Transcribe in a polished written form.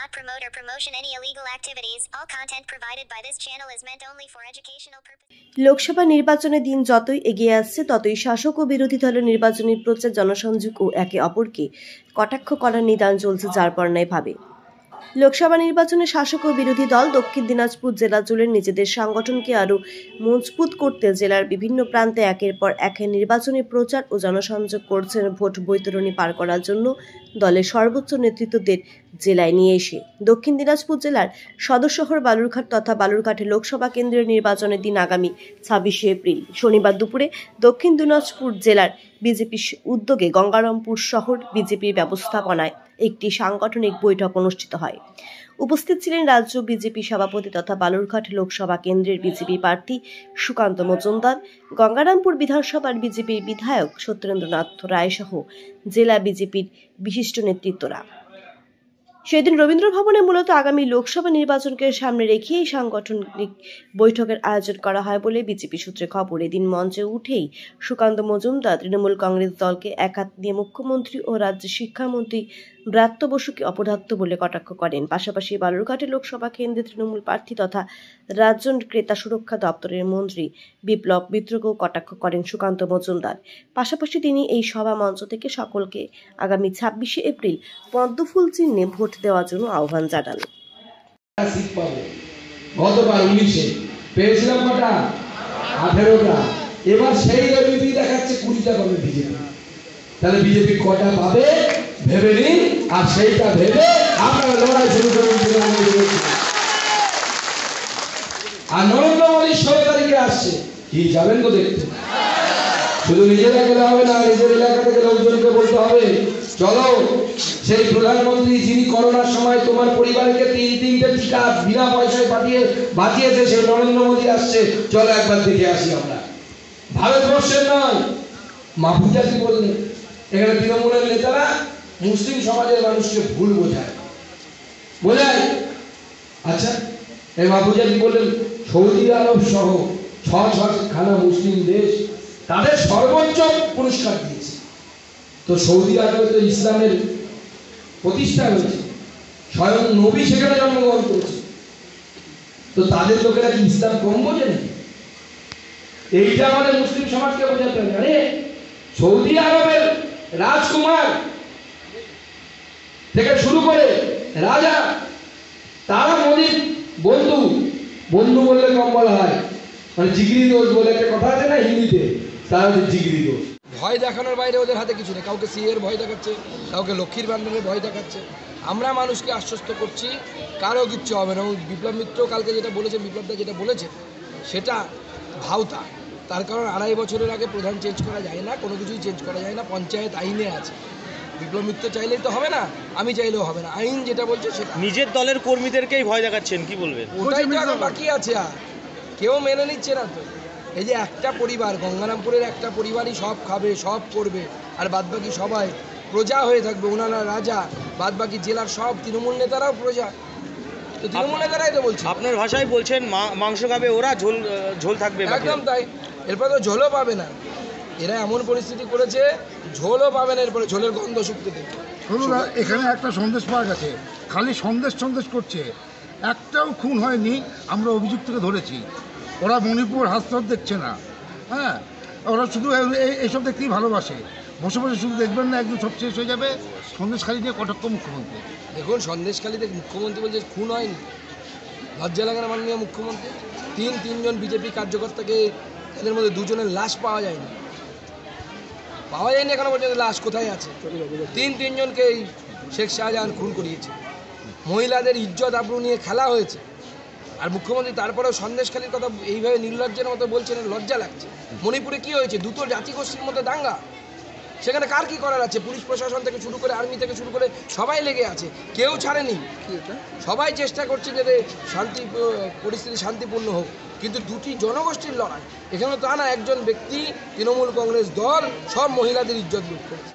not promote or promotion any illegal activities. All content provided by this channel is meant only for educational purposes. Lok Sabha নির্বাচনের দিন যতই এগিয়ে আসছে ততই শাসক ও বিরোধী দলের নির্বাচনী প্রচার, জনসংযোগ ও একে অপরকে কটাক্ষ করার নিদান চলছে যারপরনাই ভাবে। লোকসভা নির্বাচনে শাসক ও বিরোধী দল দক্ষিণ দিনাজপুর জেলা জুড়ে নিজেদের সংগঠনকে আরও মজবুত করতে জেলার বিভিন্ন প্রান্তে একের পর এক নির্বাচনী প্রচার ও জনসংযোগ করছেন। ভোট বৈতরণী পার করার জন্য দলের সর্বোচ্চ নেতৃত্বদের জেলায় নিয়ে এসে দক্ষিণ দিনাজপুর জেলার সদর শহর বালুরঘাট তথা বালুরঘাটে লোকসভা কেন্দ্রের নির্বাচনের দিন আগামী 26শে এপ্রিল শনিবার দুপুরে দক্ষিণ দিনাজপুর জেলার বিজেপি উদ্যোগে গঙ্গারামপুর শহর বিজেপির ব্যবস্থাপনায় একটি সাংগঠনিক বৈঠক অনুষ্ঠিত হয়। উপস্থিত ছিলেন রাজ্য বিজেপি সভাপতি তথা বালুরঘাট লোকসভা কেন্দ্রের বিজেপি প্রার্থী সুকান্ত মজুমদার, গঙ্গারামপুর বিধানসভার বিজেপির বিধায়ক সত্যেন্দ্রনাথ রায় সহ জেলা বিজেপির বিশিষ্ট নেতৃত্বরা। সেদিন রবীন্দ্র ভবনে মূলত আগামী লোকসভা নির্বাচনকে সামনে রেখে এই সাংগঠনিক বৈঠকের আয়োজন করা হয় বলে বিজেপি সূত্রে খবর। এদিন মঞ্চে উঠেই সুকান্ত মজুমদার তৃণমূল কংগ্রেস দলকে একহাত দিয়ে মুখ্যমন্ত্রী ও রাজ্যের শিক্ষামন্ত্রী ব্রাত্য বসুকে অপদার্থ বলে কটাক্ষ করেন। পাশাপাশি বালুরঘাটে লোকসভা কেন্দ্রে তৃণমূল প্রার্থী তথা রাজ্য ক্রেতা সুরক্ষা দপ্তরের মন্ত্রী বিপ্লব মিত্রকেও কটাক্ষ করেন সুকান্ত মজুমদার। পাশাপাশি তিনি এই সভা মঞ্চ থেকে সকলকে আগামী 26শে এপ্রিল পদ্মফুল চিহ্নে ভোট দেওয়ার জন্য আহ্বান জানান। গতবার 19-এ পেয়েছিলাম কটা? 18টা। এবার সেই বিজেপি দেখাচ্ছে 20টা পাবে বিজেপি। তাহলে বিজেপি কটা পাবে ভেবে নিন, আর সেইটা ভেবে আপনারা লড়াই শুরু করুন। আর নরেন্দ্র মোদী 16 তারিখে আসছে, কি যাবেন তো দেখতে? শুধু নিজেরা গেলে হবে না, নিজের এলাকা থেকে লোকজনকে বলতে হবে চলো সেই প্রধানমন্ত্রী যিনি করোনার সময় তোমার পরিবারকে 3-3টে টিকা বিনা পয়সায় বাঁচিয়েছে, সেই নরেন্দ্র মোদী আসছে, চলো একবার দেখে আসি আমরা। ভারতবর্ষের নয়, মাহফুজাজি বললেন এখানে তৃণমূলের নেতারা মুসলিম সমাজের মানুষকে ভুল বোঝায়। আচ্ছা, এই মাহফুজাজি বললেন সৌদি আরব সহ 6-6খানা মুসলিম দেশ তাদের সর্বোচ্চ পুরস্কার দিয়েছে। তো সৌদি আরবে তো ইসলামের প্রতিষ্ঠা হয়েছে, স্বয়ং নবী সেখানে জন্মগ্রহণ করেছে, তো তাদের লোকেরা কি ইসলাম কম বোঝে নাকি? এইটা আমাদের মুসলিম সমাজকে বোঝাতে হবে। আরে সৌদি আরবের রাজকুমার থেকে শুরু করে রাজা, তারা মোদীর বন্ধু বললে কম বলা হয়, মানে জিগরি দোষ বলে একটা কথা আছে না হিন্দিতে, তারা হচ্ছে জিগরি দোষ। ভয় দেখানোর বাইরে ওদের হাতে কিছু নেই। কাউকে সিএর ভয় দেখাচ্ছে, কাউকে লক্ষ্মীর ভান্ডারের ভয় দেখাচ্ছে। আমরা মানুষকে আশ্বস্ত করছি কারো কিচ্ছু হবে না। বিপ্লব মিত্র কালকে যেটা বলেছে, বিপ্লবদা যেটা বলেছে সেটা ভাওতা। তার কারণ 2.5 বছরের আগে প্রধান চেঞ্জ করা যায় না, কোনো কিছুই চেঞ্জ করা যায় না, পঞ্চায়েত আইনে আছে। বিপ্লব মিত্র চাইলেই তো হবে না, আমি চাইলেও হবে না, আইন যেটা বলছে সেটা। নিজের দলের কর্মীদেরকেই ভয় দেখাচ্ছেন, কি বলবেন? ওটাই তো এখন বাকি আছে, আর কেউ মেনে নিচ্ছে না তো। এই যে একটা পরিবার, গঙ্গারামপুরের একটা পরিবারই সব খাবে, সব করবে, আর বাদবাকি সবাই প্রজা হয়ে থাকবে, ওনারা রাজা, বাদবাকি জেলার সব তৃণমূল নেতারাও প্রজা। তো তৃণমূল নেতারাই তো বলছে, আপনার ভাষায় বলছেন মাংস খাবে ওরা, ঝোল থাকবে। একদম তাই। এরপর তো ঝোলও পাবে না, এরা এমন পরিস্থিতি করেছে ঝোলও পাবে না, এরপরে ঝোলের গন্ধ শুকতে দেবে। এখানে একটা সন্দেশ পাওয়া গেছে, খালি সন্দেশ করছে, একটাও খুন হয়নি। আমরা অভিযুক্তকে ধরেছি, ওরা মণিপুর হাসপাতাল দেখছে না। হ্যাঁ, ওরা শুধু এইসব দেখতেই ভালোবাসে। বসে শুধু দেখবেন না, একদম সব শেষ হয়ে যাবে। সন্দেশখালি নিয়ে কটাক্ষ মুখ্যমন্ত্রী। দেখুন, সন্দেশখালিতে মুখ্যমন্ত্রী বলছে খুন হয়নি, লজ্জা লাগে না মাননীয় মুখ্যমন্ত্রী? 3জন বিজেপি কার্যকর্তাকে, এদের মধ্যে 2জনের লাশ পাওয়া যায়নি এখনো পর্যন্ত। লাশ কোথায় আছে? 3জনকে এই শেখ শাহজাহান খুন করিয়েছে। মহিলাদের ইজ্জত আবরু নিয়ে খেলা হয়েছে, আর মুখ্যমন্ত্রী তারপরেও সন্দেশখালির কথা এইভাবে নির্লজ্জের মতো বলছেন, লজ্জা লাগছে। মণিপুরে কি হয়েছে? 2টো জাতিগোষ্ঠীর মধ্যে দাঙ্গা, সেখানে কার কি করার আছে? পুলিশ প্রশাসন থেকে শুরু করে, আর্মি থেকে শুরু করে সবাই লেগে আছে, কেউ ছাড়েনি। সবাই চেষ্টা করছে যাতে পরিস্থিতি শান্তিপূর্ণ হোক, কিন্তু 2টি জনগোষ্ঠীর লড়াই। এখানে তা না, একজন ব্যক্তি তৃণমূল কংগ্রেস দল সব মহিলাদের ইজ্জত লুট করেছে।